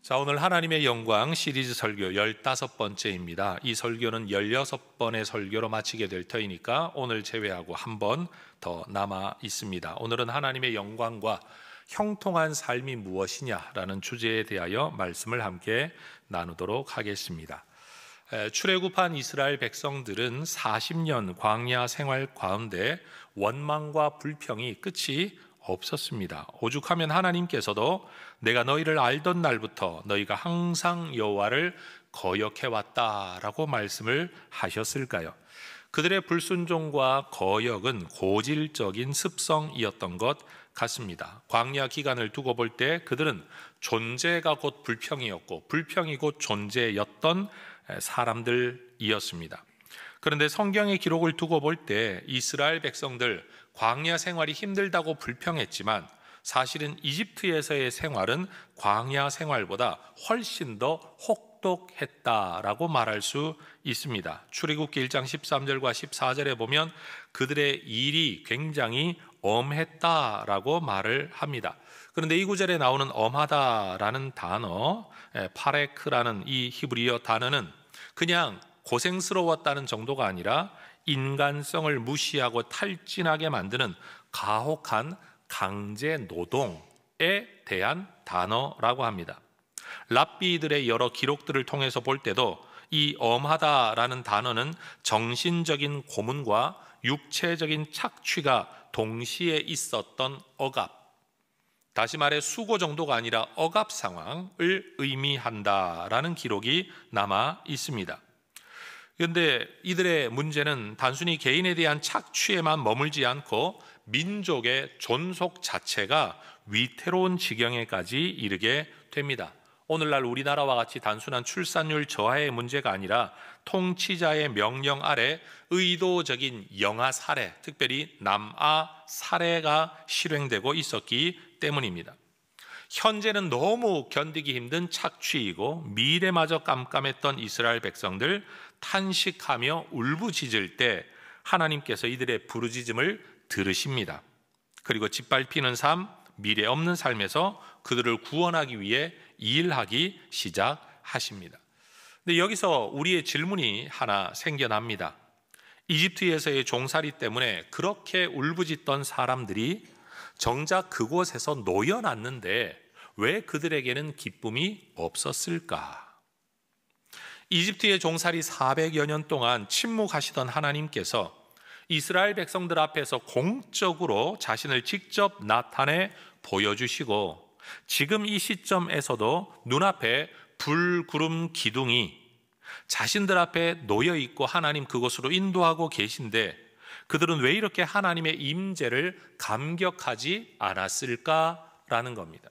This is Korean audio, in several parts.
자, 오늘 하나님의 영광 시리즈 설교 15번째입니다. 이 설교는 16번의 설교로 마치게 될 터이니까 오늘 제외하고 한 번 더 남아 있습니다. 오늘은 하나님의 영광과 형통한 삶이 무엇이냐라는 주제에 대하여 말씀을 함께 나누도록 하겠습니다. 출애굽한 이스라엘 백성들은 40년 광야 생활 가운데 원망과 불평이 끝이 없었습니다. 오죽하면 하나님께서도 내가 너희를 알던 날부터 너희가 항상 여호와를 거역해 왔다라고 말씀을 하셨을까요? 그들의 불순종과 거역은 고질적인 습성이었던 것 같습니다. 광야 기간을 두고 볼 때 그들은 존재가 곧 불평이었고 불평이 곧 존재였던 사람들이었습니다. 그런데 성경의 기록을 두고 볼 때 이스라엘 백성들 광야 생활이 힘들다고 불평했지만 사실은 이집트에서의 생활은 광야 생활보다 훨씬 더 혹독했다라고 말할 수 있습니다. 출애굽기 1장 13절과 14절에 보면 그들의 일이 굉장히 엄했다라고 말을 합니다. 그런데 이 구절에 나오는 엄하다라는 단어, 파레크라는 이 히브리어 단어는 그냥 고생스러웠다는 정도가 아니라 인간성을 무시하고 탈진하게 만드는 가혹한 강제 노동에 대한 단어라고 합니다. 랍비들의 여러 기록들을 통해서 볼 때도 이 엄하다라는 단어는 정신적인 고문과 육체적인 착취가 동시에 있었던 억압, 다시 말해 수고 정도가 아니라 억압 상황을 의미한다라는 기록이 남아 있습니다. 그런데 이들의 문제는 단순히 개인에 대한 착취에만 머물지 않고 민족의 존속 자체가 위태로운 지경에까지 이르게 됩니다. 오늘날 우리나라와 같이 단순한 출산율 저하의 문제가 아니라 통치자의 명령 아래 의도적인 영아 살해, 특별히 남아 살해가 실행되고 있었기 때문입니다. 현재는 너무 견디기 힘든 착취이고 미래마저 깜깜했던 이스라엘 백성들, 탄식하며 울부짖을 때 하나님께서 이들의 부르짖음을 들으십니다. 그리고 짓밟히는 삶, 미래 없는 삶에서 그들을 구원하기 위해 일하기 시작하십니다. 근데 여기서 우리의 질문이 하나 생겨납니다. 이집트에서의 종살이 때문에 그렇게 울부짖던 사람들이 정작 그곳에서 놓여놨는데 왜 그들에게는 기쁨이 없었을까? 이집트의 종살이 400여 년 동안 침묵하시던 하나님께서 이스라엘 백성들 앞에서 공적으로 자신을 직접 나타내 보여주시고 지금 이 시점에서도 눈앞에 불, 구름, 기둥이 자신들 앞에 놓여있고 하나님 그곳으로 인도하고 계신데 그들은 왜 이렇게 하나님의 임재를 감격하지 않았을까라는 겁니다.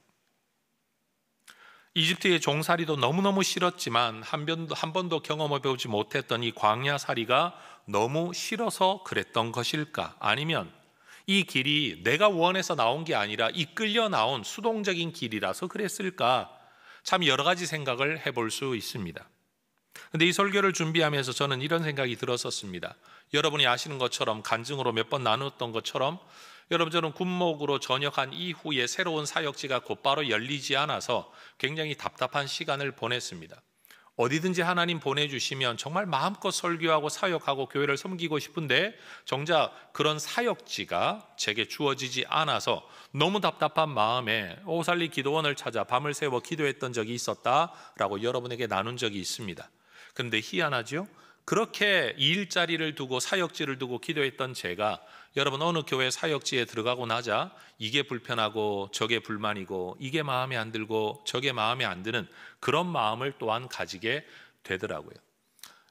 이집트의 종살이도 너무너무 싫었지만 한 번도 경험해보지 못했던 이 광야살이가 너무 싫어서 그랬던 것일까? 아니면 이 길이 내가 원해서 나온 게 아니라 이끌려 나온 수동적인 길이라서 그랬을까? 참 여러 가지 생각을 해볼 수 있습니다. 그런데 이 설교를 준비하면서 저는 이런 생각이 들었었습니다. 여러분이 아시는 것처럼 간증으로 몇 번 나눴던 것처럼 여러분, 저는 군목으로 전역한 이후에 새로운 사역지가 곧바로 열리지 않아서 굉장히 답답한 시간을 보냈습니다. 어디든지 하나님 보내주시면 정말 마음껏 설교하고 사역하고 교회를 섬기고 싶은데 정작 그런 사역지가 제게 주어지지 않아서 너무 답답한 마음에 오살리 기도원을 찾아 밤을 새워 기도했던 적이 있었다라고 여러분에게 나눈 적이 있습니다. 그런데 희한하죠? 그렇게 일자리를 두고 사역지를 두고 기도했던 제가 여러분 어느 교회 사역지에 들어가고 나자 이게 불편하고 저게 불만이고 이게 마음에 안 들고 저게 마음에 안 드는 그런 마음을 또한 가지게 되더라고요.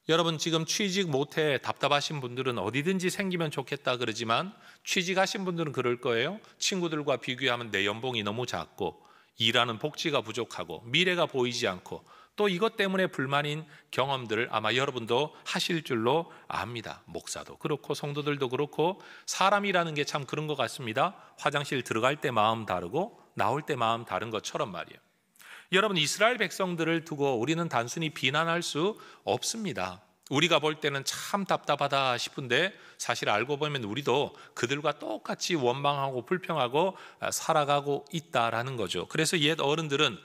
여러분 지금 취직 못해 답답하신 분들은 어디든지 생기면 좋겠다 그러지만 취직하신 분들은 그럴 거예요. 친구들과 비교하면 내 연봉이 너무 작고 일하는 복지가 부족하고 미래가 보이지 않고 또 이것 때문에 불만인 경험들을 아마 여러분도 하실 줄로 압니다. 목사도 그렇고 성도들도 그렇고 사람이라는 게 참 그런 것 같습니다. 화장실 들어갈 때 마음 다르고 나올 때 마음 다른 것처럼 말이에요. 여러분 이스라엘 백성들을 두고 우리는 단순히 비난할 수 없습니다. 우리가 볼 때는 참 답답하다 싶은데 사실 알고 보면 우리도 그들과 똑같이 원망하고 불평하고 살아가고 있다라는 거죠. 그래서 옛 어른들은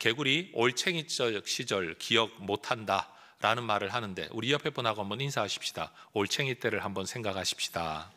개구리 올챙이 시절 기억 못한다 라는 말을 하는데, 우리 옆에 분하고 한번 인사하십시다. 올챙이 때를 한번 생각하십시다.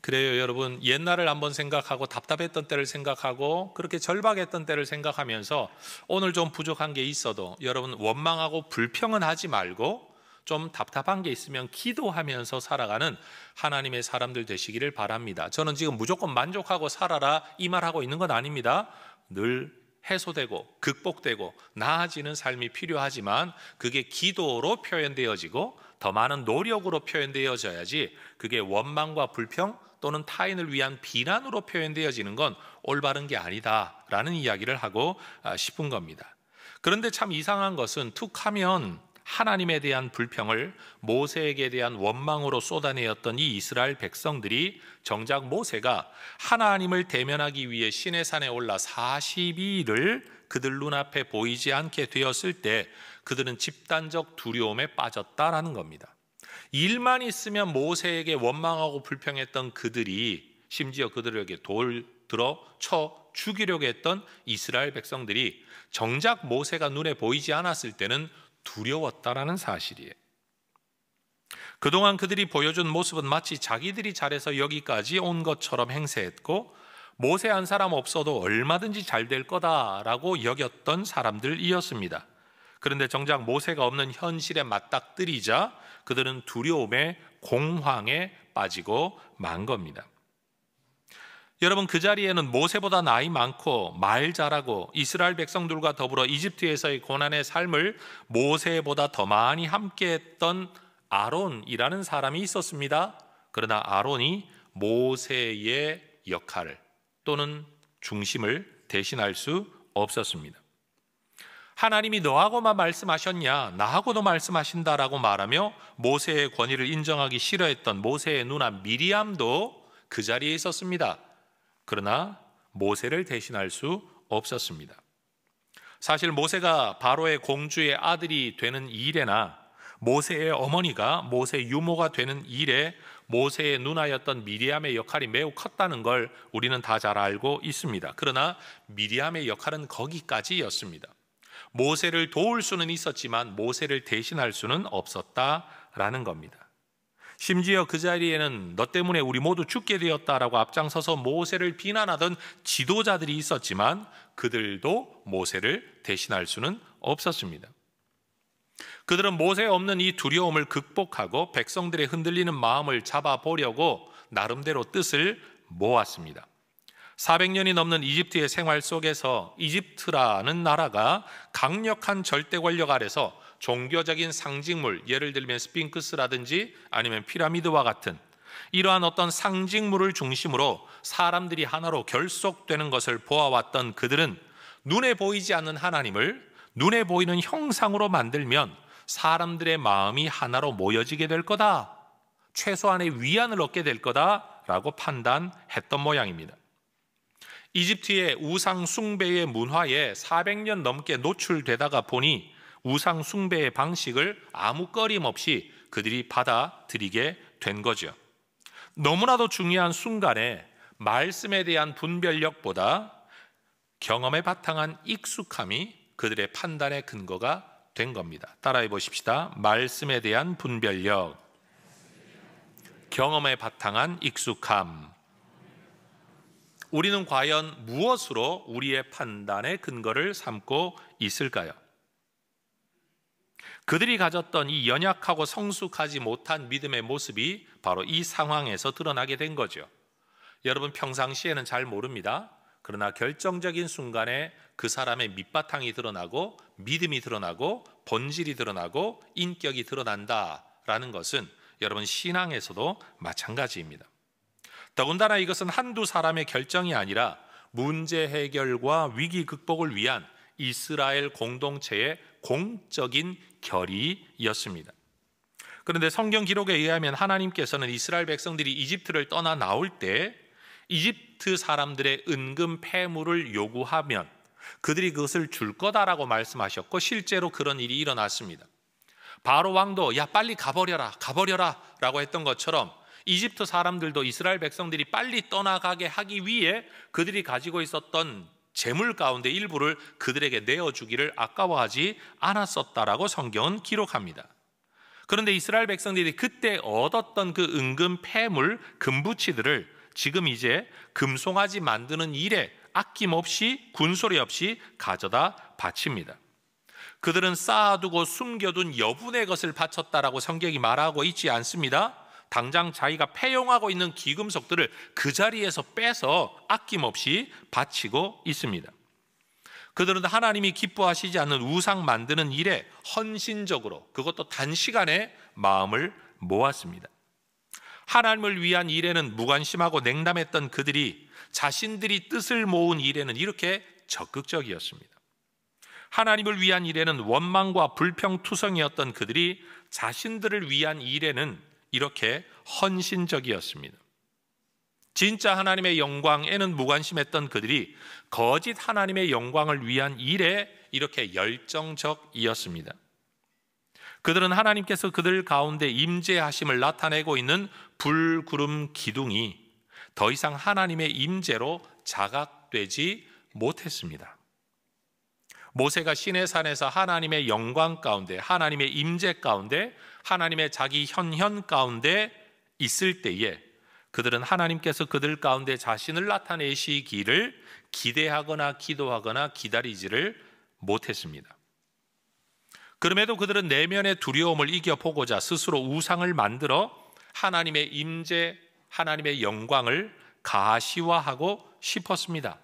그래요, 여러분. 옛날을 한번 생각하고 답답했던 때를 생각하고 그렇게 절박했던 때를 생각하면서 오늘 좀 부족한 게 있어도 여러분 원망하고 불평은 하지 말고 좀 답답한 게 있으면 기도하면서 살아가는 하나님의 사람들 되시기를 바랍니다. 저는 지금 무조건 만족하고 살아라 이 말하고 있는 건 아닙니다. 늘 해소되고 극복되고 나아지는 삶이 필요하지만 그게 기도로 표현되어지고 더 많은 노력으로 표현되어져야지, 그게 원망과 불평 또는 타인을 위한 비난으로 표현되어지는 건 올바른 게 아니다라는 이야기를 하고 싶은 겁니다. 그런데 참 이상한 것은 툭 하면 하나님에 대한 불평을 모세에게 대한 원망으로 쏟아내었던 이 이스라엘 백성들이 정작 모세가 하나님을 대면하기 위해 시내산에 올라 42일을 그들 눈앞에 보이지 않게 되었을 때 그들은 집단적 두려움에 빠졌다라는 겁니다. 일만 있으면 모세에게 원망하고 불평했던 그들이, 심지어 그들에게 돌 들어 쳐 죽이려고 했던 이스라엘 백성들이 정작 모세가 눈에 보이지 않았을 때는 두려웠다라는 사실이에요. 그동안 그들이 보여준 모습은 마치 자기들이 잘해서 여기까지 온 것처럼 행세했고 모세 한 사람 없어도 얼마든지 잘 될 거다라고 여겼던 사람들이었습니다. 그런데 정작 모세가 없는 현실에 맞닥뜨리자 그들은 두려움에 공황에 빠지고 만 겁니다. 여러분, 그 자리에는 모세보다 나이 많고 말 잘하고 이스라엘 백성들과 더불어 이집트에서의 고난의 삶을 모세보다 더 많이 함께했던 아론이라는 사람이 있었습니다. 그러나 아론이 모세의 역할을 또는 중심을 대신할 수 없었습니다. 하나님이 너하고만 말씀하셨냐, 나하고도 말씀하신다라고 말하며 모세의 권위를 인정하기 싫어했던 모세의 누나 미리암도 그 자리에 있었습니다. 그러나 모세를 대신할 수 없었습니다. 사실 모세가 바로의 공주의 아들이 되는 일에나 모세의 어머니가 모세 유모가 되는 일에 모세의 누나였던 미리암의 역할이 매우 컸다는 걸 우리는 다 잘 알고 있습니다. 그러나 미리암의 역할은 거기까지였습니다. 모세를 도울 수는 있었지만 모세를 대신할 수는 없었다라는 겁니다. 심지어 그 자리에는 너 때문에 우리 모두 죽게 되었다라고 앞장서서 모세를 비난하던 지도자들이 있었지만 그들도 모세를 대신할 수는 없었습니다. 그들은 모세 없는 이 두려움을 극복하고 백성들의 흔들리는 마음을 잡아보려고 나름대로 뜻을 모았습니다. 400년이 넘는 이집트의 생활 속에서 이집트라는 나라가 강력한 절대 권력 아래서 종교적인 상징물, 예를 들면 스핑크스라든지 아니면 피라미드와 같은 이러한 어떤 상징물을 중심으로 사람들이 하나로 결속되는 것을 보아왔던 그들은 눈에 보이지 않는 하나님을 눈에 보이는 형상으로 만들면 사람들의 마음이 하나로 모여지게 될 거다, 최소한의 위안을 얻게 될 거다라고 판단했던 모양입니다. 이집트의 우상 숭배의 문화에 400년 넘게 노출되다가 보니 우상 숭배의 방식을 아무 꺼림 없이 그들이 받아들이게 된 거죠. 너무나도 중요한 순간에 말씀에 대한 분별력보다 경험에 바탕한 익숙함이 그들의 판단의 근거가 된 겁니다. 따라해 보십시다. 말씀에 대한 분별력, 경험에 바탕한 익숙함. 우리는 과연 무엇으로 우리의 판단의 근거를 삼고 있을까요? 그들이 가졌던 이 연약하고 성숙하지 못한 믿음의 모습이 바로 이 상황에서 드러나게 된 거죠. 여러분, 평상시에는 잘 모릅니다. 그러나 결정적인 순간에 그 사람의 밑바탕이 드러나고 믿음이 드러나고 본질이 드러나고 인격이 드러난다라는 것은 여러분 신앙에서도 마찬가지입니다. 더군다나 이것은 한두 사람의 결정이 아니라 문제 해결과 위기 극복을 위한 이스라엘 공동체의 공적인 결의였습니다. 그런데 성경 기록에 의하면 하나님께서는 이스라엘 백성들이 이집트를 떠나 나올 때 이집트 사람들의 은금 폐물을 요구하면 그들이 그것을 줄 거다라고 말씀하셨고 실제로 그런 일이 일어났습니다. 바로 왕도 야 빨리 가버려라 라고 했던 것처럼 이집트 사람들도 이스라엘 백성들이 빨리 떠나가게 하기 위해 그들이 가지고 있었던 재물 가운데 일부를 그들에게 내어주기를 아까워하지 않았었다라고 성경은 기록합니다. 그런데 이스라엘 백성들이 그때 얻었던 그 은금 폐물 금부치들을 지금 이제 금송아지 만드는 일에 아낌없이 군소리 없이 가져다 바칩니다. 그들은 쌓아두고 숨겨둔 여분의 것을 바쳤다라고 성경이 말하고 있지 않습니다. 당장 자기가 폐용하고 있는 귀금속들을 그 자리에서 빼서 아낌없이 바치고 있습니다. 그들은 하나님이 기뻐하시지 않는 우상 만드는 일에 헌신적으로, 그것도 단시간에 마음을 모았습니다. 하나님을 위한 일에는 무관심하고 냉담했던 그들이 자신들이 뜻을 모은 일에는 이렇게 적극적이었습니다. 하나님을 위한 일에는 원망과 불평투성이었던 그들이 자신들을 위한 일에는 이렇게 헌신적이었습니다. 진짜 하나님의 영광에는 무관심했던 그들이 거짓 하나님의 영광을 위한 일에 이렇게 열정적이었습니다. 그들은 하나님께서 그들 가운데 임재하심을 나타내고 있는 불, 구름, 기둥이 더 이상 하나님의 임재로 자각되지 못했습니다. 모세가 시내산에서 하나님의 영광 가운데, 하나님의 임재 가운데, 하나님의 자기 현현 가운데 있을 때에 그들은 하나님께서 그들 가운데 자신을 나타내시기를 기대하거나 기도하거나 기다리지를 못했습니다. 그럼에도 그들은 내면의 두려움을 이겨보고자 스스로 우상을 만들어 하나님의 임재, 하나님의 영광을 가시화하고 싶었습니다.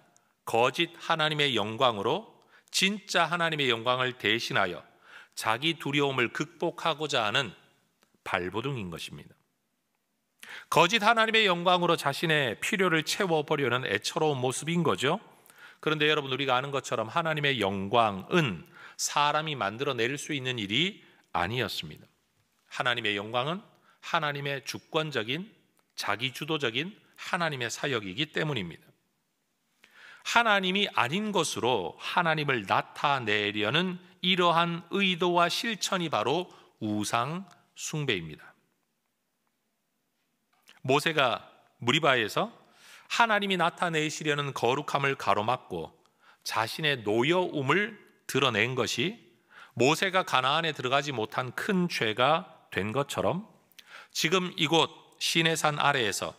거짓 하나님의 영광으로 진짜 하나님의 영광을 대신하여 자기 두려움을 극복하고자 하는 발버둥인 것입니다. 거짓 하나님의 영광으로 자신의 필요를 채워보려는 애처로운 모습인 거죠. 그런데 여러분, 우리가 아는 것처럼 하나님의 영광은 사람이 만들어낼 수 있는 일이 아니었습니다. 하나님의 영광은 하나님의 주권적인, 자기주도적인 하나님의 사역이기 때문입니다. 하나님이 아닌 것으로 하나님을 나타내려는 이러한 의도와 실천이 바로 우상 숭배입니다. 모세가 무리바에서 하나님이 나타내시려는 거룩함을 가로막고 자신의 노여움을 드러낸 것이 모세가 가나안에 들어가지 못한 큰 죄가 된 것처럼 지금 이곳 시내산 아래에서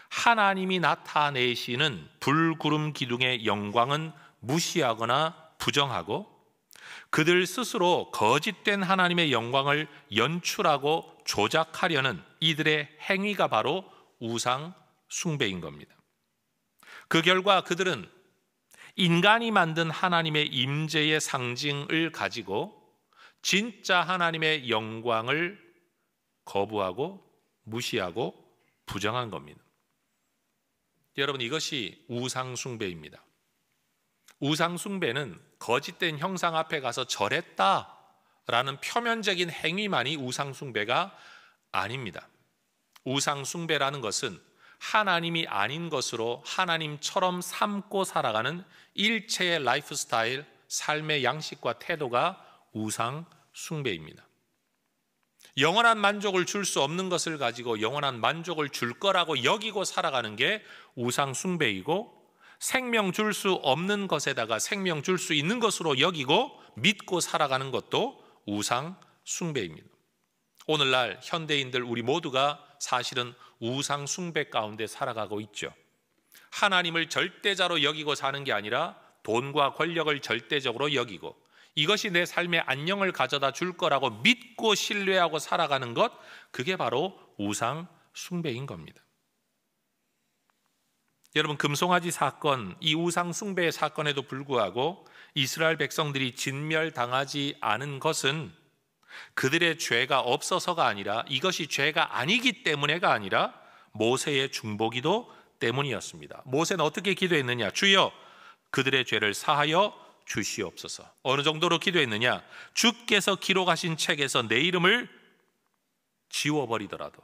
하나님이 나타내시는 불, 구름, 기둥의 영광은 무시하거나 부정하고 그들 스스로 거짓된 하나님의 영광을 연출하고 조작하려는 이들의 행위가 바로 우상 숭배인 겁니다. 그 결과 그들은 인간이 만든 하나님의 임재의 상징을 가지고 진짜 하나님의 영광을 거부하고 무시하고 부정한 겁니다. 여러분, 이것이 우상 숭배입니다. 우상 숭배는 거짓된 형상 앞에 가서 절했다라는 표면적인 행위만이 우상 숭배가 아닙니다. 우상 숭배라는 것은 하나님이 아닌 것으로 하나님처럼 삼고 살아가는 일체의 라이프 스타일, 삶의 양식과 태도가 우상 숭배입니다. 영원한 만족을 줄 수 없는 것을 가지고 영원한 만족을 줄 거라고 여기고 살아가는 게 우상 숭배이고, 생명 줄 수 없는 것에다가 생명 줄 수 있는 것으로 여기고 믿고 살아가는 것도 우상 숭배입니다. 오늘날 현대인들 우리 모두가 사실은 우상 숭배 가운데 살아가고 있죠. 하나님을 절대자로 여기고 사는 게 아니라 돈과 권력을 절대적으로 여기고 이것이 내 삶의 안녕을 가져다 줄 거라고 믿고 신뢰하고 살아가는 것, 그게 바로 우상 숭배인 겁니다. 여러분, 금송아지 사건, 이 우상 숭배의 사건에도 불구하고 이스라엘 백성들이 진멸당하지 않은 것은 그들의 죄가 없어서가 아니라, 이것이 죄가 아니기 때문에가 아니라 모세의 중보기도 때문이었습니다. 모세는 어떻게 기도했느냐? 주여 그들의 죄를 사하여 주시옵소서. 어느 정도로 기도했느냐? 주께서 기록하신 책에서 내 이름을 지워버리더라도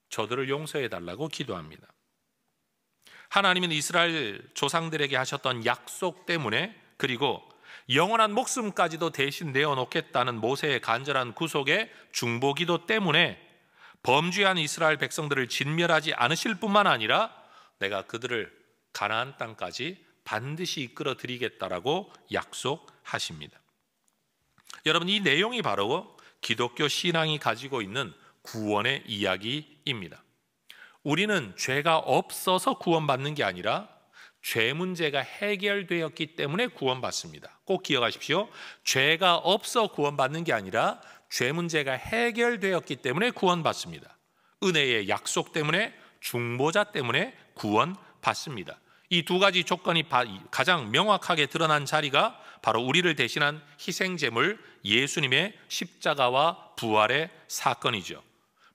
저들을 용서해달라고 기도합니다. 하나님은 이스라엘 조상들에게 하셨던 약속 때문에, 그리고 영원한 목숨까지도 대신 내어놓겠다는 모세의 간절한 구속의 중보기도 때문에 범죄한 이스라엘 백성들을 진멸하지 않으실 뿐만 아니라 내가 그들을 가나안 땅까지 반드시 이끌어 드리겠다라고 약속하십니다. 여러분, 이 내용이 바로 기독교 신앙이 가지고 있는 구원의 이야기입니다. 우리는 죄가 없어서 구원받는 게 아니라 죄 문제가 해결되었기 때문에 구원받습니다. 꼭 기억하십시오. 죄가 없어 구원받는 게 아니라 죄 문제가 해결되었기 때문에 구원받습니다. 은혜의 약속 때문에, 중보자 때문에 구원받습니다. 이 두 가지 조건이 가장 명확하게 드러난 자리가 바로 우리를 대신한 희생제물 예수님의 십자가와 부활의 사건이죠.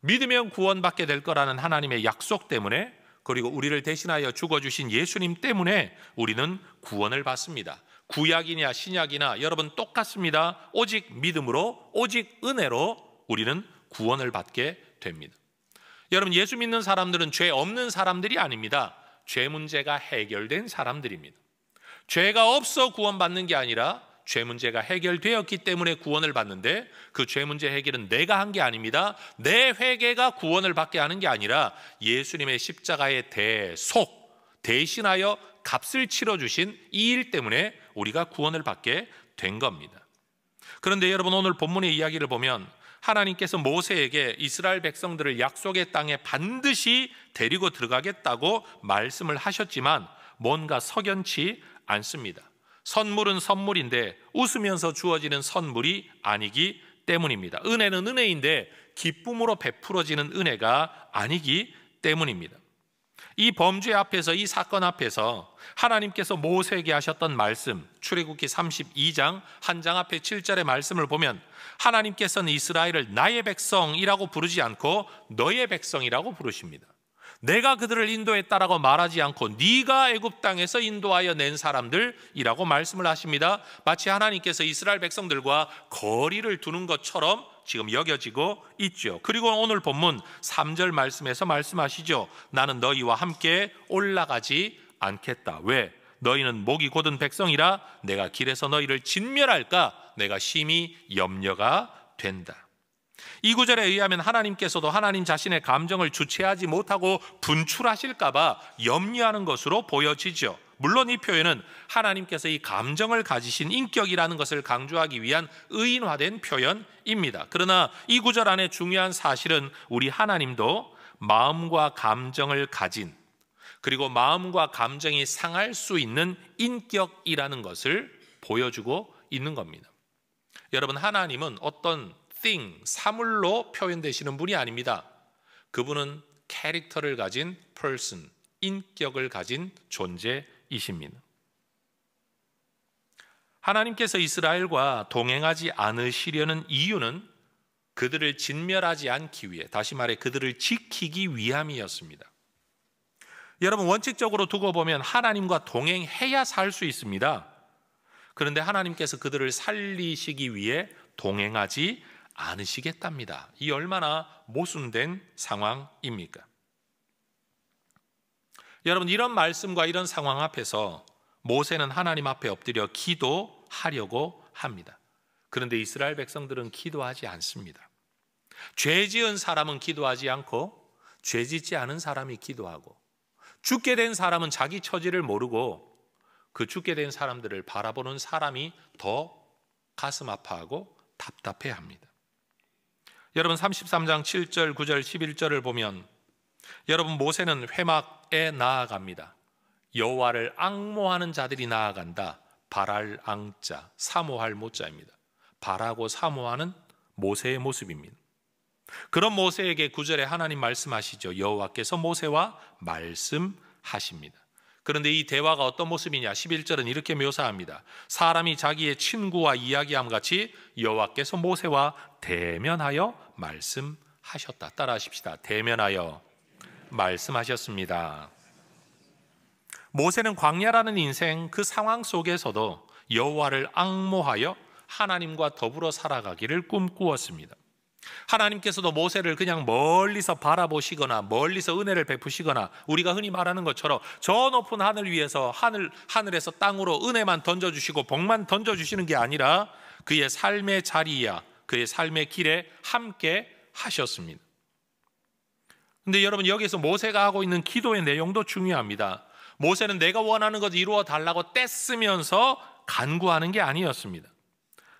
믿으면 구원받게 될 거라는 하나님의 약속 때문에, 그리고 우리를 대신하여 죽어주신 예수님 때문에 우리는 구원을 받습니다. 구약이냐 신약이나 여러분 똑같습니다. 오직 믿음으로, 오직 은혜로 우리는 구원을 받게 됩니다. 여러분, 예수 믿는 사람들은 죄 없는 사람들이 아닙니다. 죄 문제가 해결된 사람들입니다. 죄가 없어 구원받는 게 아니라 죄 문제가 해결되었기 때문에 구원을 받는데, 그 죄 문제 해결은 내가 한 게 아닙니다. 내 회개가 구원을 받게 하는 게 아니라 예수님의 십자가의 대신하여 값을 치러주신 이 일 때문에 우리가 구원을 받게 된 겁니다. 그런데 여러분, 오늘 본문의 이야기를 보면 하나님께서 모세에게 이스라엘 백성들을 약속의 땅에 반드시 데리고 들어가겠다고 말씀을 하셨지만 뭔가 석연치 않습니다. 선물은 선물인데 웃으면서 주어지는 선물이 아니기 때문입니다. 은혜는 은혜인데 기쁨으로 베풀어지는 은혜가 아니기 때문입니다. 이 범죄 앞에서, 이 사건 앞에서 하나님께서 모세에게 하셨던 말씀, 출애굽기 32장 한 장 앞에 7절의 말씀을 보면 하나님께서는 이스라엘을 나의 백성이라고 부르지 않고 너의 백성이라고 부르십니다. 내가 그들을 인도했다라고 말하지 않고 네가 애굽 땅에서 인도하여 낸 사람들이라고 말씀을 하십니다. 마치 하나님께서 이스라엘 백성들과 거리를 두는 것처럼 지금 여겨지고 있죠. 그리고 오늘 본문 3절 말씀에서 말씀하시죠. 나는 너희와 함께 올라가지 않겠다. 왜? 너희는 목이 곧은 백성이라 내가 길에서 너희를 진멸할까 내가 심히 염려가 된다. 이 구절에 의하면 하나님께서도 하나님 자신의 감정을 주체하지 못하고 분출하실까 봐 염려하는 것으로 보여지죠. 물론 이 표현은 하나님께서 이 감정을 가지신 인격이라는 것을 강조하기 위한 의인화된 표현입니다. 그러나 이 구절 안에 중요한 사실은 우리 하나님도 마음과 감정을 가진, 그리고 마음과 감정이 상할 수 있는 인격이라는 것을 보여주고 있는 겁니다. 여러분, 하나님은 어떤 사물로 표현되시는 분이 아닙니다. 그분은 캐릭터를 가진 person, 인격을 가진 존재이십니다. 하나님께서 이스라엘과 동행하지 않으시려는 이유는 그들을 진멸하지 않기 위해, 다시 말해 그들을 지키기 위함이었습니다. 여러분, 원칙적으로 두고 보면 하나님과 동행해야 살 수 있습니다. 그런데 하나님께서 그들을 살리시기 위해 동행하지 않으시겠답니다. 이 얼마나 모순된 상황입니까? 여러분, 이런 말씀과 이런 상황 앞에서 모세는 하나님 앞에 엎드려 기도하려고 합니다. 그런데 이스라엘 백성들은 기도하지 않습니다. 죄 지은 사람은 기도하지 않고 죄 짓지 않은 사람이 기도하고, 죽게 된 사람은 자기 처지를 모르고 그 죽게 된 사람들을 바라보는 사람이 더 가슴 아파하고 답답해합니다. 여러분, 33장 7절, 9절, 11절을 보면 여러분, 모세는 회막에 나아갑니다. 여호와를 앙모하는 자들이 나아간다. 바랄 앙자, 사모할 모자입니다. 바라고 사모하는 모세의 모습입니다. 그런 모세에게 9절에 하나님 말씀하시죠. 여호와께서 모세와 말씀하십니다. 그런데 이 대화가 어떤 모습이냐? 11절은 이렇게 묘사합니다. 사람이 자기의 친구와 이야기함 같이 여호와께서 모세와 대면하여 말씀하셨다. 따라하십시다. 대면하여 말씀하셨습니다. 모세는 광야라는 인생 그 상황 속에서도 여호와를 앙모하여 하나님과 더불어 살아가기를 꿈꾸었습니다. 하나님께서도 모세를 그냥 멀리서 바라보시거나 멀리서 은혜를 베푸시거나 우리가 흔히 말하는 것처럼 저 높은 하늘 위에서 하늘에서 땅으로 은혜만 던져주시고 복만 던져주시는 게 아니라 그의 삶의 자리야 그의 삶의 길에 함께 하셨습니다. 근데 여러분, 여기서 모세가 하고 있는 기도의 내용도 중요합니다. 모세는 내가 원하는 것 이루어 달라고 떼쓰면서 간구하는 게 아니었습니다.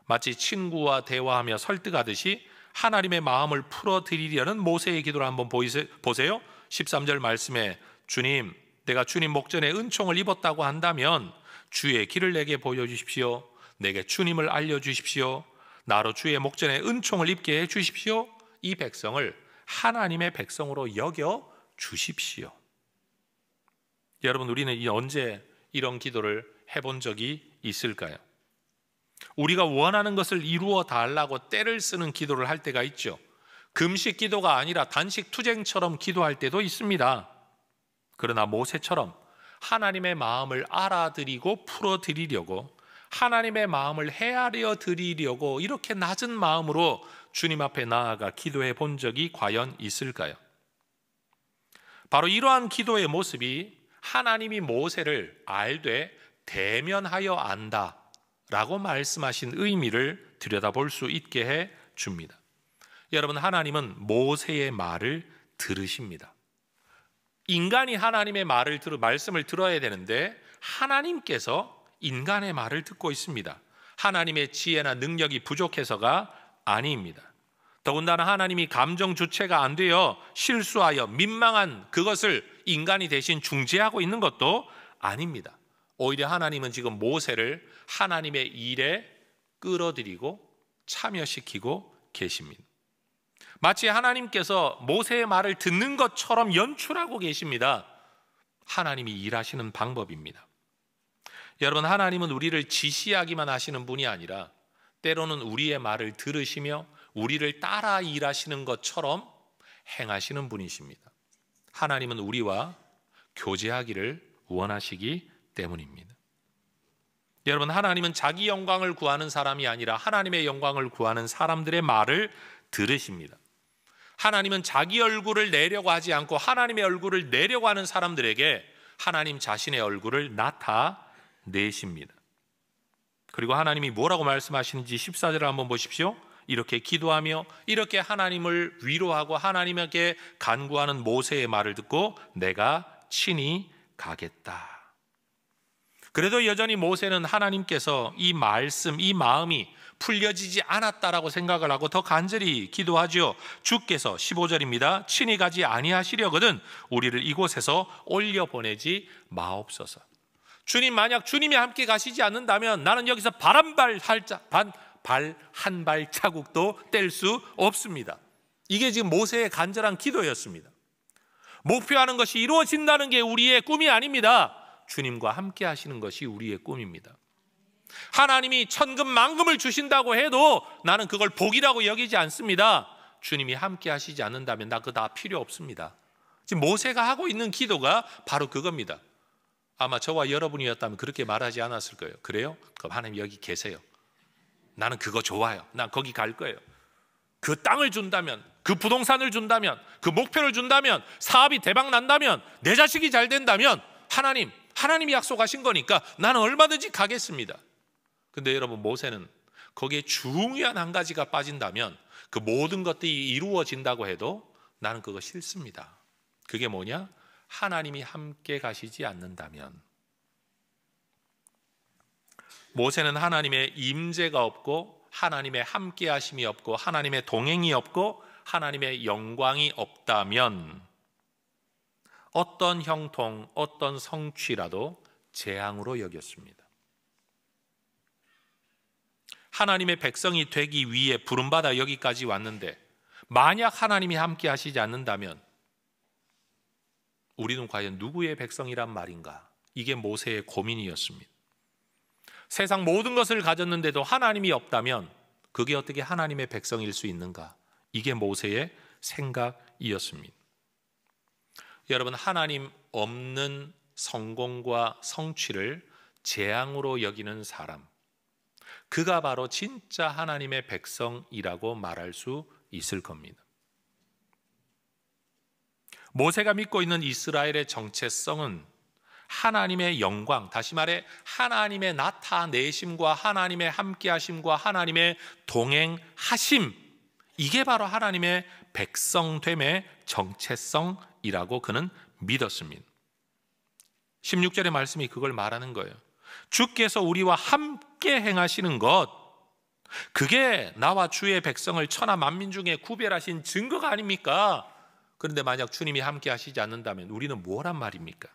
마치 친구와 대화하며 설득하듯이 하나님의 마음을 풀어드리려는 모세의 기도를 한번 보세요. 13절 말씀에 주님, 내가 주님 목전에 은총을 입었다고 한다면 주의 길을 내게 보여주십시오. 내게 주님을 알려주십시오. 나로 주의 목전에 은총을 입게 해주십시오. 이 백성을 하나님의 백성으로 여겨 주십시오. 여러분, 우리는 언제 이런 기도를 해본 적이 있을까요? 우리가 원하는 것을 이루어 달라고 떼를 쓰는 기도를 할 때가 있죠. 금식 기도가 아니라 단식 투쟁처럼 기도할 때도 있습니다. 그러나 모세처럼 하나님의 마음을 알아드리고 풀어드리려고, 하나님의 마음을 헤아려 드리려고 이렇게 낮은 마음으로 주님 앞에 나아가 기도해 본 적이 과연 있을까요? 바로 이러한 기도의 모습이 하나님이 모세를 알되 대면하여 안다 라고 말씀하신 의미를 들여다볼 수 있게 해 줍니다. 여러분, 하나님은 모세의 말을 들으십니다. 인간이 하나님의 말씀을 들어야 되는데 하나님께서 인간의 말을 듣고 있습니다. 하나님의 지혜나 능력이 부족해서가 아닙니다. 더군다나 하나님이 감정 주체가 안 되어 실수하여 민망한 그것을 인간이 대신 중재하고 있는 것도 아닙니다. 오히려 하나님은 지금 모세를 하나님의 일에 끌어들이고 참여시키고 계십니다. 마치 하나님께서 모세의 말을 듣는 것처럼 연출하고 계십니다. 하나님이 일하시는 방법입니다. 여러분, 하나님은 우리를 지시하기만 하시는 분이 아니라 때로는 우리의 말을 들으시며 우리를 따라 일하시는 것처럼 행하시는 분이십니다. 하나님은 우리와 교제하기를 원하시기 때문입니다. 여러분, 하나님은 자기 영광을 구하는 사람이 아니라 하나님의 영광을 구하는 사람들의 말을 들으십니다. 하나님은 자기 얼굴을 내려고 하지 않고 하나님의 얼굴을 내려고 하는 사람들에게 하나님 자신의 얼굴을 나타내십니다. 그리고 하나님이 뭐라고 말씀하시는지 14절을 한번 보십시오. 이렇게 기도하며 이렇게 하나님을 위로하고 하나님에게 간구하는 모세의 말을 듣고 내가 친히 가겠다. 그래도 여전히 모세는 하나님께서 이 말씀, 이 마음이 풀려지지 않았다라고 생각을 하고 더 간절히 기도하죠. 주께서 15절입니다. 친히 가지 아니하시려거든 우리를 이곳에서 올려보내지 마옵소서. 주님, 만약 주님이 함께 가시지 않는다면 나는 여기서 발 한 발자국도 뗄 수 없습니다. 이게 지금 모세의 간절한 기도였습니다. 목표하는 것이 이루어진다는 게 우리의 꿈이 아닙니다. 주님과 함께 하시는 것이 우리의 꿈입니다. 하나님이 천금만금을 주신다고 해도 나는 그걸 복이라고 여기지 않습니다. 주님이 함께 하시지 않는다면 나 그거 다 필요 없습니다. 지금 모세가 하고 있는 기도가 바로 그겁니다. 아마 저와 여러분이었다면 그렇게 말하지 않았을 거예요. 그래요? 그럼 하나님 여기 계세요. 나는 그거 좋아요. 난 거기 갈 거예요. 그 땅을 준다면, 그 부동산을 준다면, 그 목표를 준다면, 사업이 대박 난다면, 내 자식이 잘 된다면 하나님이 약속하신 거니까 나는 얼마든지 가겠습니다. 근데 여러분, 모세는 거기에 중요한 한 가지가 빠진다면 그 모든 것들이 이루어진다고 해도 나는 그거 싫습니다. 그게 뭐냐? 하나님이 함께 가시지 않는다면. 모세는 하나님의 임재가 없고 하나님의 함께 하심이 없고 하나님의 동행이 없고 하나님의 영광이 없다면 어떤 형통, 어떤 성취라도 재앙으로 여겼습니다. 하나님의 백성이 되기 위해 부름받아 여기까지 왔는데 만약 하나님이 함께 하시지 않는다면 우리는 과연 누구의 백성이란 말인가? 이게 모세의 고민이었습니다. 세상 모든 것을 가졌는데도 하나님이 없다면 그게 어떻게 하나님의 백성일 수 있는가? 이게 모세의 생각이었습니다. 여러분, 하나님 없는 성공과 성취를 재앙으로 여기는 사람, 그가 바로 진짜 하나님의 백성이라고 말할 수 있을 겁니다. 모세가 믿고 있는 이스라엘의 정체성은 하나님의 영광, 다시 말해 하나님의 나타내심과 하나님의 함께하심과 하나님의 동행하심, 이게 바로 하나님의 백성됨의 정체성이라고 그는 믿었습니다. 16절의 말씀이 그걸 말하는 거예요. 주께서 우리와 함께 행하시는 것, 그게 나와 주의 백성을 천하 만민 중에 구별하신 증거가 아닙니까? 그런데 만약 주님이 함께 하시지 않는다면 우리는 뭐란 말입니까?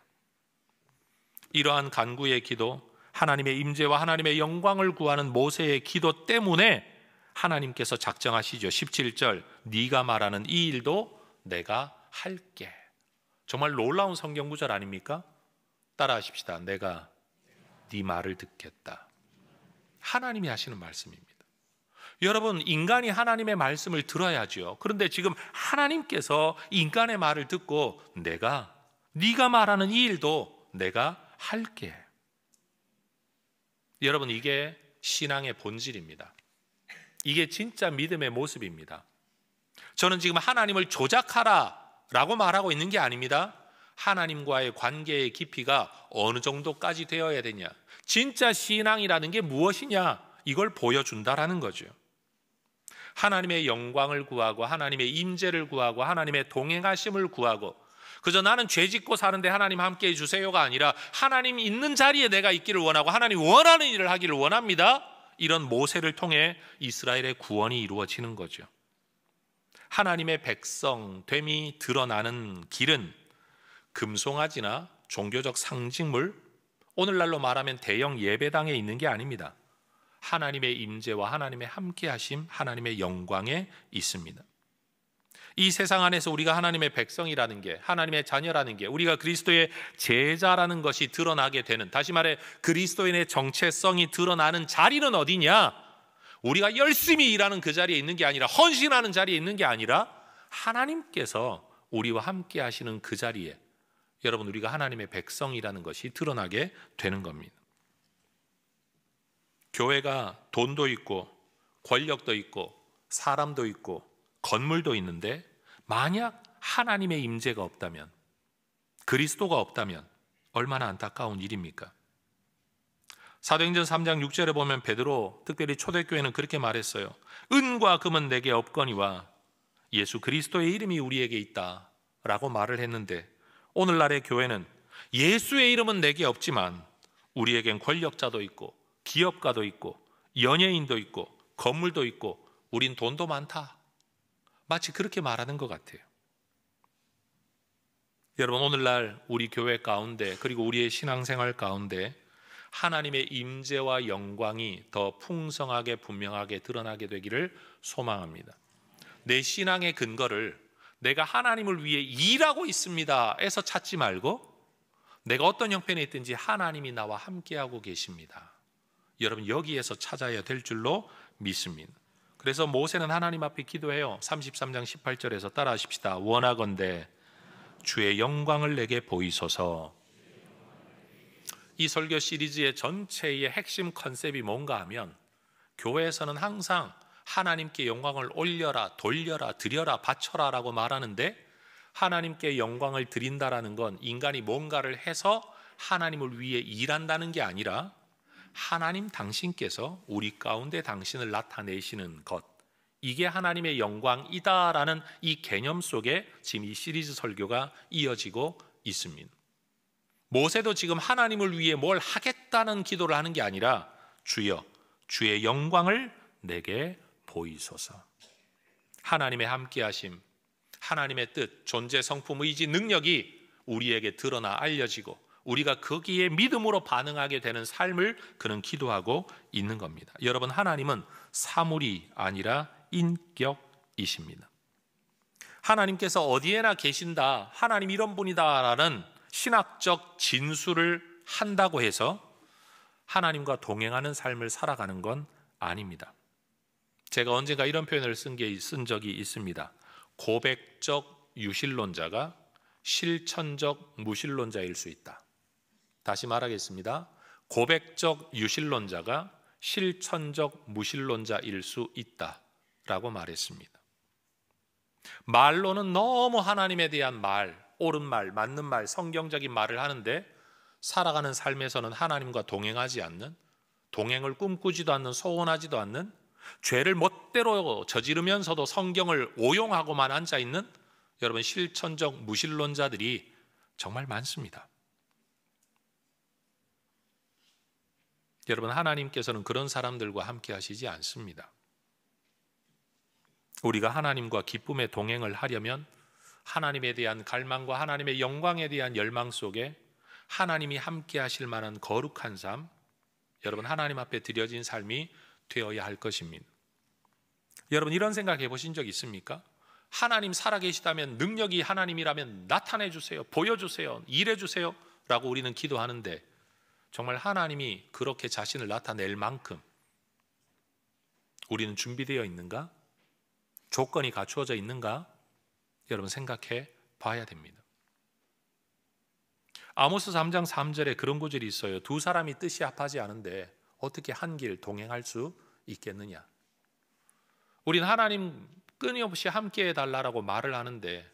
이러한 간구의 기도, 하나님의 임재와 하나님의 영광을 구하는 모세의 기도 때문에 하나님께서 작정하시죠. 17절, 네가 말하는 이 일도 내가 할게. 정말 놀라운 성경 구절 아닙니까? 따라하십시다. 내가 네 말을 듣겠다. 하나님이 하시는 말씀입니다. 여러분, 인간이 하나님의 말씀을 들어야죠. 그런데 지금 하나님께서 인간의 말을 듣고 네가 말하는 이 일도 내가 할게. 여러분, 이게 신앙의 본질입니다. 이게 진짜 믿음의 모습입니다. 저는 지금 하나님을 조작하라라고 말하고 있는 게 아닙니다. 하나님과의 관계의 깊이가 어느 정도까지 되어야 되냐, 진짜 신앙이라는 게 무엇이냐, 이걸 보여준다라는 거죠. 하나님의 영광을 구하고 하나님의 임재를 구하고 하나님의 동행하심을 구하고, 그저 나는 죄 짓고 사는데 하나님 함께 해주세요가 아니라 하나님 있는 자리에 내가 있기를 원하고 하나님 원하는 일을 하기를 원합니다. 이런 모세를 통해 이스라엘의 구원이 이루어지는 거죠. 하나님의 백성됨이 드러나는 길은 금송아지나 종교적 상징물, 오늘날로 말하면 대형 예배당에 있는 게 아닙니다. 하나님의 임재와 하나님의 함께하심, 하나님의 영광에 있습니다. 이 세상 안에서 우리가 하나님의 백성이라는 게, 하나님의 자녀라는 게, 우리가 그리스도의 제자라는 것이 드러나게 되는, 다시 말해 그리스도인의 정체성이 드러나는 자리는 어디냐? 우리가 열심히 일하는 그 자리에 있는 게 아니라, 헌신하는 자리에 있는 게 아니라 하나님께서 우리와 함께 하시는 그 자리에 여러분, 우리가 하나님의 백성이라는 것이 드러나게 되는 겁니다. 교회가 돈도 있고 권력도 있고 사람도 있고 건물도 있는데 만약 하나님의 임재가 없다면, 그리스도가 없다면 얼마나 안타까운 일입니까? 사도행전 3장 6절에 보면 베드로, 특별히 초대교회는 그렇게 말했어요. 은과 금은 내게 없거니와 예수 그리스도의 이름이 우리에게 있다 라고 말을 했는데, 오늘날의 교회는 예수의 이름은 내게 없지만 우리에겐 권력자도 있고 기업가도 있고 연예인도 있고 건물도 있고 우린 돈도 많다, 마치 그렇게 말하는 것 같아요. 여러분, 오늘날 우리 교회 가운데, 그리고 우리의 신앙생활 가운데 하나님의 임재와 영광이 더 풍성하게 분명하게 드러나게 되기를 소망합니다. 내 신앙의 근거를 내가 하나님을 위해 일하고 있습니다 에서 찾지 말고, 내가 어떤 형편에 있든지 하나님이 나와 함께하고 계십니다, 여러분 여기에서 찾아야 될 줄로 믿습니다. 그래서 모세는 하나님 앞에 기도해요. 33장 18절에서 따라하십시다. 원하건대 주의 영광을 내게 보이소서. 이 설교 시리즈의 전체의 핵심 컨셉이 뭔가 하면, 교회에서는 항상 하나님께 영광을 올려라, 돌려라, 드려라, 바쳐라 라고 말하는데, 하나님께 영광을 드린다라는 건 인간이 뭔가를 해서 하나님을 위해 일한다는 게 아니라 하나님 당신께서 우리 가운데 당신을 나타내시는 것, 이게 하나님의 영광이다라는 이 개념 속에 지금 이 시리즈 설교가 이어지고 있습니다. 모세도 지금 하나님을 위해 뭘 하겠다는 기도를 하는 게 아니라, 주여 주의 영광을 내게 보이소서. 하나님의 함께하심, 하나님의 뜻, 존재, 성품, 의지, 능력이 우리에게 드러나 알려지고 우리가 거기에 믿음으로 반응하게 되는 삶을 그는 기도하고 있는 겁니다. 여러분, 하나님은 사물이 아니라 인격이십니다. 하나님께서 어디에나 계신다, 하나님 이런 분이다라는 신학적 진술을 한다고 해서 하나님과 동행하는 삶을 살아가는 건 아닙니다. 제가 언젠가 이런 표현을 쓴 적이 있습니다. 고백적 유실론자가 실천적 무실론자일 수 있다. 다시 말하겠습니다. 고백적 유실론자가 실천적 무실론자일 수 있다라고 말했습니다. 말로는 너무 하나님에 대한 말, 옳은 말, 맞는 말, 성경적인 말을 하는데 살아가는 삶에서는 하나님과 동행하지 않는, 동행을 꿈꾸지도 않는, 소원하지도 않는, 죄를 멋대로 저지르면서도 성경을 오용하고만 앉아있는 여러분 실천적 무신론자들이 정말 많습니다. 여러분, 하나님께서는 그런 사람들과 함께 하시지 않습니다. 우리가 하나님과 기쁨의 동행을 하려면 하나님에 대한 갈망과 하나님의 영광에 대한 열망 속에 하나님이 함께 하실 만한 거룩한 삶, 여러분 하나님 앞에 드려진 삶이 되어야 할 것입니다. 여러분, 이런 생각해 보신 적 있습니까? 하나님 살아계시다면, 능력이 하나님이라면 나타내 주세요, 보여주세요, 일해 주세요 라고 우리는 기도하는데 정말 하나님이 그렇게 자신을 나타낼 만큼 우리는 준비되어 있는가? 조건이 갖추어져 있는가? 여러분 생각해 봐야 됩니다. 아모스 3장 3절에 그런 구절이 있어요. 두 사람이 뜻이 합하지 않은데 어떻게 한 길 동행할 수 있겠느냐? 우리는 하나님 끊임없이 함께 해달라고 말을 하는데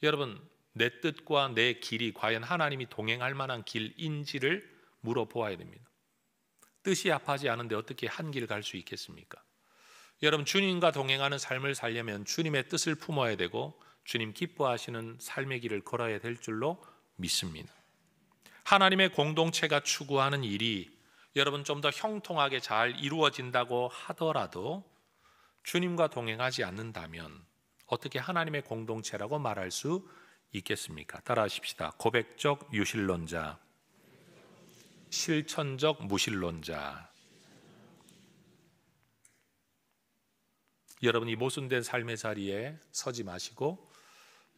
여러분, 내 뜻과 내 길이 과연 하나님이 동행할 만한 길인지를 물어보아야 됩니다. 뜻이 합하지 않은데 어떻게 한 길 갈 수 있겠습니까? 여러분, 주님과 동행하는 삶을 살려면 주님의 뜻을 품어야 되고 주님 기뻐하시는 삶의 길을 걸어야 될 줄로 믿습니다. 하나님의 공동체가 추구하는 일이 여러분 좀 더 형통하게 잘 이루어진다고 하더라도 주님과 동행하지 않는다면 어떻게 하나님의 공동체라고 말할 수 있겠습니까? 따라하십시다. 고백적 유실론자, 실천적 무실론자. 여러분, 이 모순된 삶의 자리에 서지 마시고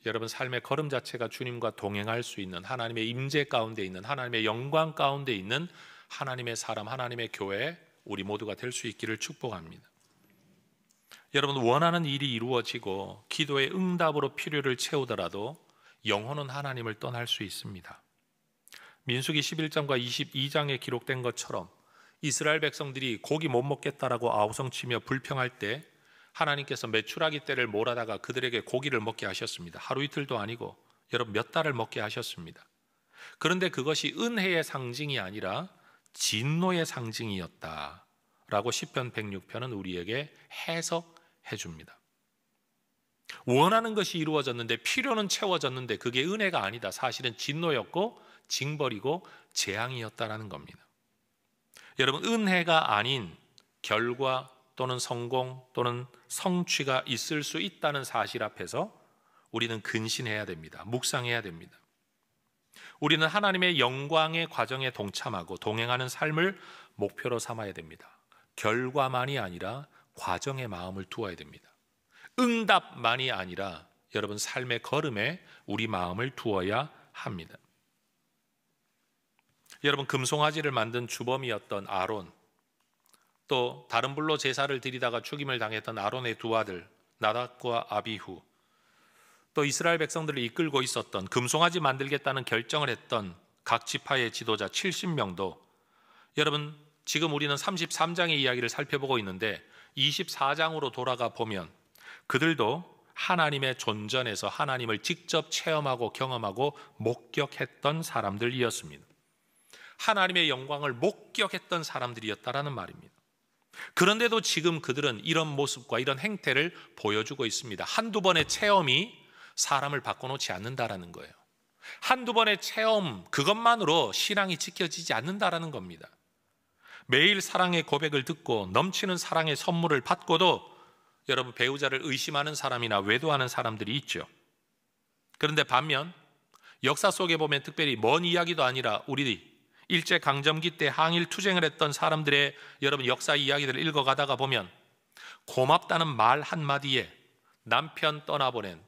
여러분 삶의 걸음 자체가 주님과 동행할 수 있는, 하나님의 임재 가운데 있는, 하나님의 영광 가운데 있는 하나님의 사람, 하나님의 교회, 우리 모두가 될 수 있기를 축복합니다. 여러분, 원하는 일이 이루어지고 기도의 응답으로 필요를 채우더라도 영혼은 하나님을 떠날 수 있습니다. 민수기 11장과 22장에 기록된 것처럼 이스라엘 백성들이 고기 못 먹겠다라고 아우성치며 불평할 때 하나님께서 메추라기 떼를 몰아다가 그들에게 고기를 먹게 하셨습니다. 하루 이틀도 아니고 여러분 몇 달을 먹게 하셨습니다. 그런데 그것이 은혜의 상징이 아니라 진노의 상징이었다라고 시편 106편은 우리에게 해석해 줍니다. 원하는 것이 이루어졌는데, 필요는 채워졌는데 그게 은혜가 아니다. 사실은 진노였고 징벌이고 재앙이었다라는 겁니다. 여러분, 은혜가 아닌 결과 또는 성공 또는 성취가 있을 수 있다는 사실 앞에서 우리는 근신해야 됩니다. 묵상해야 됩니다. 우리는 하나님의 영광의 과정에 동참하고 동행하는 삶을 목표로 삼아야 됩니다. 결과만이 아니라 과정에 마음을 두어야 됩니다. 응답만이 아니라 여러분 삶의 걸음에 우리 마음을 두어야 합니다. 여러분, 금송아지를 만든 주범이었던 아론, 또 다른 불로 제사를 드리다가 죽임을 당했던 아론의 두 아들 나답과 아비후, 또 이스라엘 백성들을 이끌고 있었던, 금송아지 만들겠다는 결정을 했던 각 지파의 지도자 70명도 여러분 지금 우리는 33장의 이야기를 살펴보고 있는데 24장으로 돌아가 보면 그들도 하나님의 존전에서 하나님을 직접 체험하고 경험하고 목격했던 사람들이었습니다. 하나님의 영광을 목격했던 사람들이었다라는 말입니다. 그런데도 지금 그들은 이런 모습과 이런 행태를 보여주고 있습니다. 한두 번의 체험이 사람을 바꿔놓지 않는다라는 거예요. 한두 번의 체험, 그것만으로 신앙이 지켜지지 않는다라는 겁니다. 매일 사랑의 고백을 듣고 넘치는 사랑의 선물을 받고도 여러분 배우자를 의심하는 사람이나 외도하는 사람들이 있죠. 그런데 반면 역사 속에 보면 특별히 먼 이야기도 아니라 우리 일제강점기 때 항일 투쟁을 했던 사람들의 여러분 역사 이야기들을 읽어가다가 보면 고맙다는 말 한마디에 남편 떠나보낸,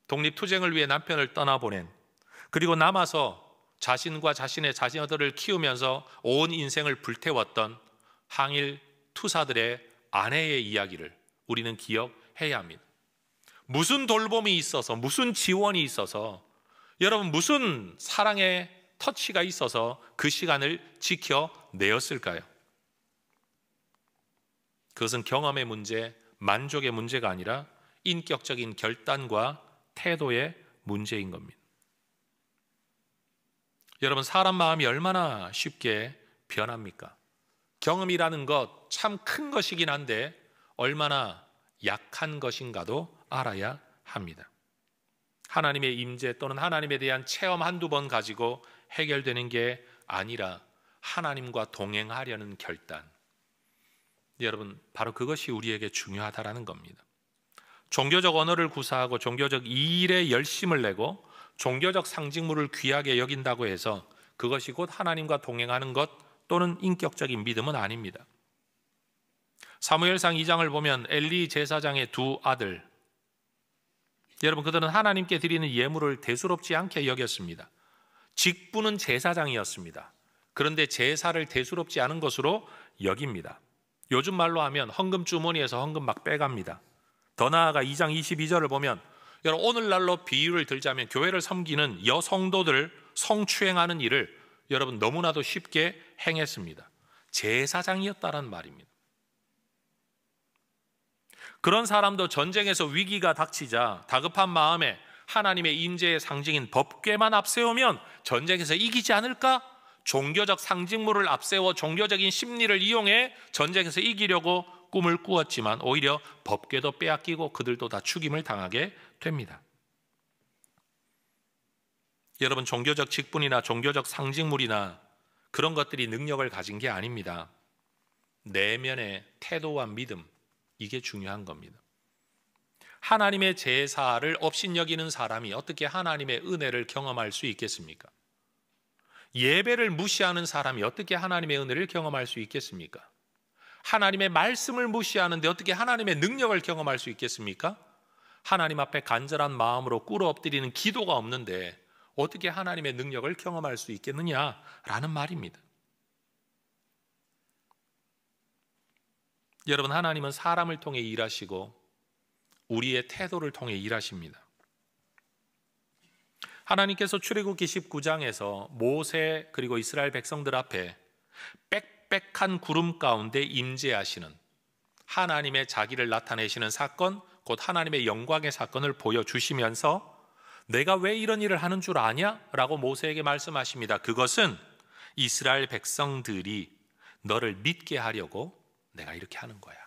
독립투쟁을 위해 남편을 떠나보낸, 그리고 남아서 자신과 자신의 자녀들을 키우면서 온 인생을 불태웠던 항일 투사들의 아내의 이야기를 우리는 기억해야 합니다. 무슨 돌봄이 있어서, 무슨 지원이 있어서, 여러분 무슨 사랑의 터치가 있어서 그 시간을 지켜내었을까요? 그것은 경험의 문제, 만족의 문제가 아니라 인격적인 결단과 태도의 문제인 겁니다. 여러분, 사람 마음이 얼마나 쉽게 변합니까? 경험이라는 것 참 큰 것이긴 한데 얼마나 약한 것인가도 알아야 합니다. 하나님의 임재 또는 하나님에 대한 체험 한두 번 가지고 해결되는 게 아니라 하나님과 동행하려는 결단. 여러분, 바로 그것이 우리에게 중요하다라는 겁니다. 종교적 언어를 구사하고 종교적 일에 열심을 내고 종교적 상징물을 귀하게 여긴다고 해서 그것이 곧 하나님과 동행하는 것 또는 인격적인 믿음은 아닙니다. 사무엘상 2장을 보면 엘리 제사장의 두 아들, 여러분, 그들은 하나님께 드리는 예물을 대수롭지 않게 여겼습니다. 직분은 제사장이었습니다. 그런데 제사를 대수롭지 않은 것으로 여깁니다. 요즘 말로 하면 헌금 주머니에서 헌금 막 빼갑니다. 더 나아가 2장 22절을 보면, 여러분, 오늘날로 비유를 들자면 교회를 섬기는 여성도들 성추행하는 일을 여러분 너무나도 쉽게 행했습니다. 제사장이었다는 말입니다. 그런 사람도 전쟁에서 위기가 닥치자 다급한 마음에 하나님의 임재의 상징인 법궤만 앞세우면 전쟁에서 이기지 않을까? 종교적 상징물을 앞세워 종교적인 심리를 이용해 전쟁에서 이기려고 꿈을 꾸었지만 오히려 법궤도 빼앗기고 그들도 다 죽임을 당하게 됩니다. 여러분, 종교적 직분이나 종교적 상징물이나 그런 것들이 능력을 가진 게 아닙니다. 내면의 태도와 믿음, 이게 중요한 겁니다. 하나님의 제사를 업신여기는 사람이 어떻게 하나님의 은혜를 경험할 수 있겠습니까? 예배를 무시하는 사람이 어떻게 하나님의 은혜를 경험할 수 있겠습니까? 하나님의 말씀을 무시하는데 어떻게 하나님의 능력을 경험할 수 있겠습니까? 하나님 앞에 간절한 마음으로 꿇어 엎드리는 기도가 없는데 어떻게 하나님의 능력을 경험할 수 있겠느냐라는 말입니다. 여러분, 하나님은 사람을 통해 일하시고 우리의 태도를 통해 일하십니다. 하나님께서 출애굽기 19장에서 모세 그리고 이스라엘 백성들 앞에 빽빽한 구름 가운데 임재하시는 하나님의 자기를 나타내시는 사건, 곧 하나님의 영광의 사건을 보여주시면서 내가 왜 이런 일을 하는 줄 아냐? 라고 모세에게 말씀하십니다. 그것은 이스라엘 백성들이 너를 믿게 하려고 내가 이렇게 하는 거야.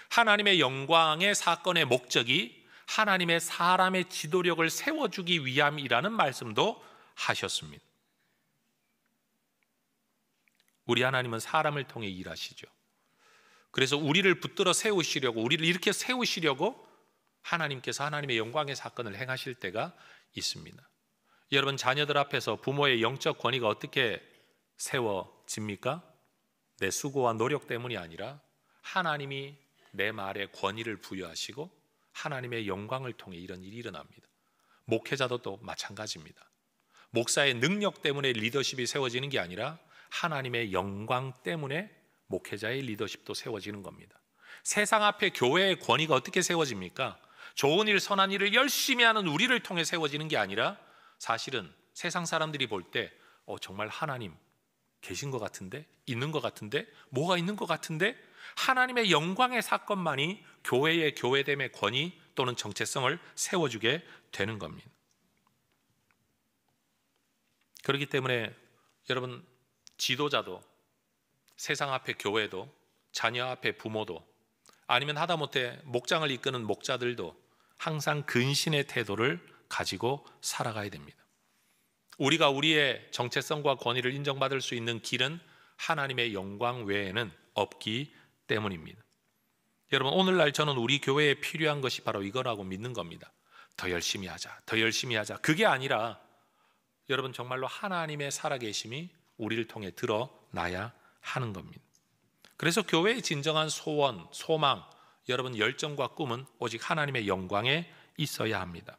하나님의 영광의 사건의 목적이 하나님의 사람의 지도력을 세워주기 위함이라는 말씀도 하셨습니다. 우리 하나님은 사람을 통해 일하시죠. 그래서 우리를 붙들어 세우시려고, 우리를 이렇게 세우시려고 하나님께서 하나님의 영광의 사건을 행하실 때가 있습니다. 여러분, 자녀들 앞에서 부모의 영적 권위가 어떻게 세워집니까? 내 수고와 노력 때문이 아니라 하나님이 내 말에 권위를 부여하시고 하나님의 영광을 통해 이런 일이 일어납니다. 목회자도 또 마찬가지입니다. 목사의 능력 때문에 리더십이 세워지는 게 아니라 하나님의 영광 때문에 목회자의 리더십도 세워지는 겁니다. 세상 앞에 교회의 권위가 어떻게 세워집니까? 좋은 일, 선한 일을 열심히 하는 우리를 통해 세워지는 게 아니라 사실은 세상 사람들이 볼 때 정말 하나님 계신 것 같은데, 있는 것 같은데, 뭐가 있는 것 같은데, 하나님의 영광의 사건만이 교회의 교회됨의 권위 또는 정체성을 세워주게 되는 겁니다. 그렇기 때문에 여러분, 지도자도, 세상 앞에 교회도, 자녀 앞에 부모도, 아니면 하다못해 목장을 이끄는 목자들도 항상 근신의 태도를 가지고 살아가야 됩니다. 우리가 우리의 정체성과 권위를 인정받을 수 있는 길은 하나님의 영광 외에는 없기 때문입니다. 여러분, 오늘날 저는 우리 교회에 필요한 것이 바로 이거라고 믿는 겁니다. 더 열심히 하자, 더 열심히 하자. 그게 아니라 여러분, 정말로 하나님의 살아계심이 우리를 통해 드러나야 하는 겁니다. 그래서 교회의 진정한 소원, 소망, 여러분 열정과 꿈은 오직 하나님의 영광에 있어야 합니다.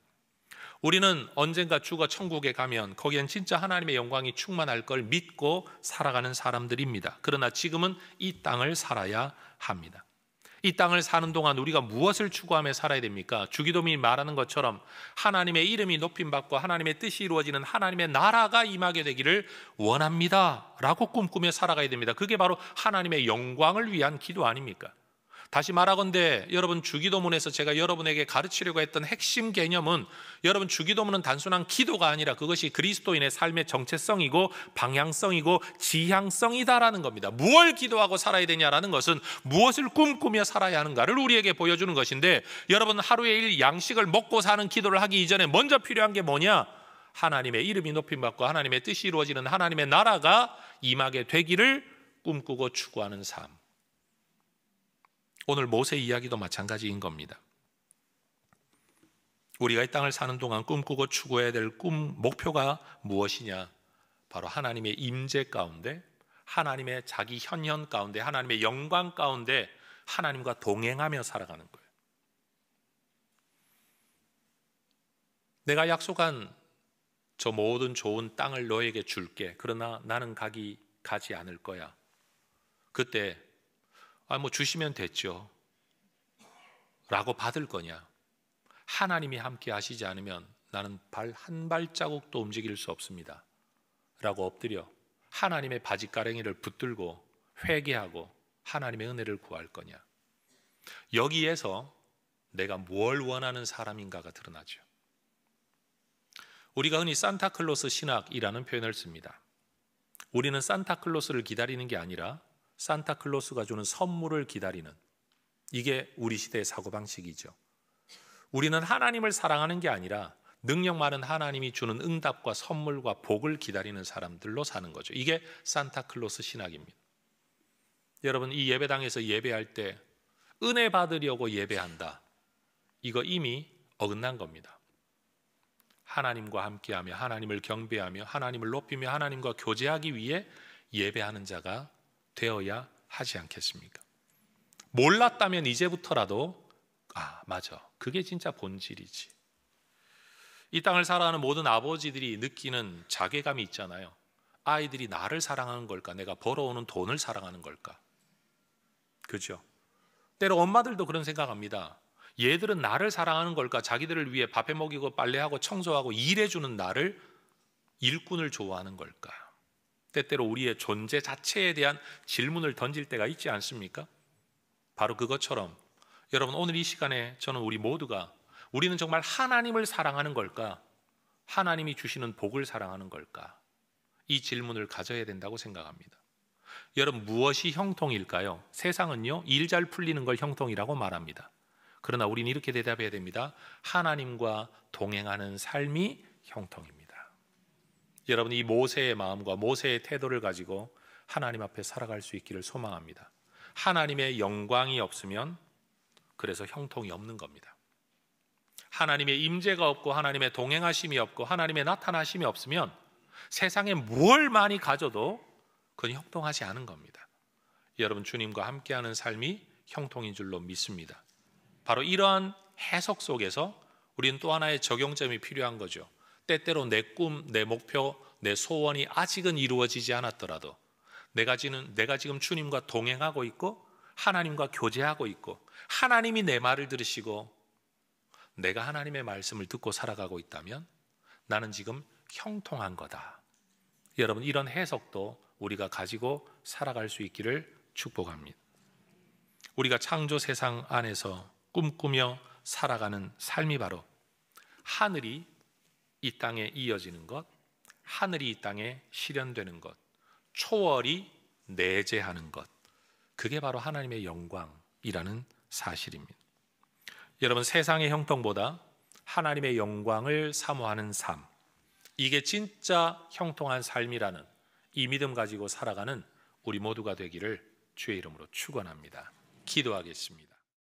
우리는 언젠가 죽어 천국에 가면 거기엔 진짜 하나님의 영광이 충만할 걸 믿고 살아가는 사람들입니다. 그러나 지금은 이 땅을 살아야 합니다. 이 땅을 사는 동안 우리가 무엇을 추구하며 살아야 됩니까? 주기도민이 말하는 것처럼 하나님의 이름이 높임받고 하나님의 뜻이 이루어지는 하나님의 나라가 임하게 되기를 원합니다 라고 꿈꾸며 살아가야 됩니다. 그게 바로 하나님의 영광을 위한 기도 아닙니까? 다시 말하건대 여러분 주기도문에서 제가 여러분에게 가르치려고 했던 핵심 개념은 여러분 주기도문은 단순한 기도가 아니라 그것이 그리스도인의 삶의 정체성이고 방향성이고 지향성이다라는 겁니다. 무엇을 기도하고 살아야 되냐라는 것은 무엇을 꿈꾸며 살아야 하는가를 우리에게 보여주는 것인데, 여러분 하루에 일 양식을 먹고 사는 기도를 하기 이전에 먼저 필요한 게 뭐냐? 하나님의 이름이 높임받고 하나님의 뜻이 이루어지는 하나님의 나라가 임하게 되기를 꿈꾸고 추구하는 삶. 오늘 모세 이야기도 마찬가지인 겁니다. 우리가 이 땅을 사는 동안 꿈꾸고 추구해야 될 목표가 무엇이냐? 바로 하나님의 임재 가운데, 하나님의 자기 현현 가운데, 하나님의 영광 가운데 하나님과 동행하며 살아가는 거예요. 내가 약속한 저 모든 좋은 땅을 너에게 줄게. 그러나 나는 가지 않을 거야. 그때 주시면 됐죠 라고 받을 거냐? 하나님이 함께 하시지 않으면 나는 발 한 발자국도 움직일 수 없습니다 라고 엎드려 하나님의 바짓가랭이를 붙들고 회개하고 하나님의 은혜를 구할 거냐? 여기에서 내가 뭘 원하는 사람인가가 드러나죠. 우리가 흔히 산타클로스 신학이라는 표현을 씁니다. 우리는 산타클로스를 기다리는 게 아니라 산타클로스가 주는 선물을 기다리는, 이게 우리 시대의 사고방식이죠. 우리는 하나님을 사랑하는 게 아니라 능력 많은 하나님이 주는 응답과 선물과 복을 기다리는 사람들로 사는 거죠. 이게 산타클로스 신학입니다. 여러분, 이 예배당에서 예배할 때 은혜 받으려고 예배한다, 이거 이미 어긋난 겁니다. 하나님과 함께하며 하나님을 경배하며 하나님을 높이며 하나님과 교제하기 위해 예배하는 자가 되어야 하지 않겠습니까? 몰랐다면 이제부터라도 맞아, 그게 진짜 본질이지. 이 땅을 살아가는 모든 아버지들이 느끼는 자괴감이 있잖아요. 아이들이 나를 사랑하는 걸까? 내가 벌어오는 돈을 사랑하는 걸까? 그죠? 때로 엄마들도 그런 생각합니다. 얘들은 나를 사랑하는 걸까? 자기들을 위해 밥해 먹이고 빨래하고 청소하고 일해주는 나를, 일꾼을 좋아하는 걸까? 때때로 우리의 존재 자체에 대한 질문을 던질 때가 있지 않습니까? 바로 그것처럼 여러분, 오늘 이 시간에 저는 우리 모두가, 우리는 정말 하나님을 사랑하는 걸까? 하나님이 주시는 복을 사랑하는 걸까? 이 질문을 가져야 된다고 생각합니다. 여러분, 무엇이 형통일까요? 세상은요, 일 잘 풀리는 걸 형통이라고 말합니다. 그러나 우리는 이렇게 대답해야 됩니다. 하나님과 동행하는 삶이 형통입니다. 여러분, 이 모세의 마음과 모세의 태도를 가지고 하나님 앞에 살아갈 수 있기를 소망합니다. 하나님의 영광이 없으면 그래서 형통이 없는 겁니다. 하나님의 임재가 없고 하나님의 동행하심이 없고 하나님의 나타나심이 없으면 세상에 뭘 많이 가져도 그건 형통하지 않은 겁니다. 여러분, 주님과 함께하는 삶이 형통인 줄로 믿습니다. 바로 이러한 해석 속에서 우리는 또 하나의 적용점이 필요한 거죠. 때때로 내 꿈, 내 목표, 내 소원이 아직은 이루어지지 않았더라도 내가 지금 주님과 동행하고 있고 하나님과 교제하고 있고 하나님이 내 말을 들으시고 내가 하나님의 말씀을 듣고 살아가고 있다면 나는 지금 형통한 거다. 여러분, 이런 해석도 우리가 가지고 살아갈 수 있기를 축복합니다. 우리가 창조 세상 안에서 꿈꾸며 살아가는 삶이 바로 하늘이 이 땅에 이어지는 것, 하늘이 이 땅에 실현되는 것, 초월이 내재하는 것, 그게 바로 하나님의 영광이라는 사실입니다. 여러분, 세상의 형통보다 하나님의 영광을 사모하는 삶, 이게 진짜 형통한 삶이라는 이 믿음 가지고 살아가는 우리 모두가 되기를 주의 이름으로 축원합니다. 기도하겠습니다.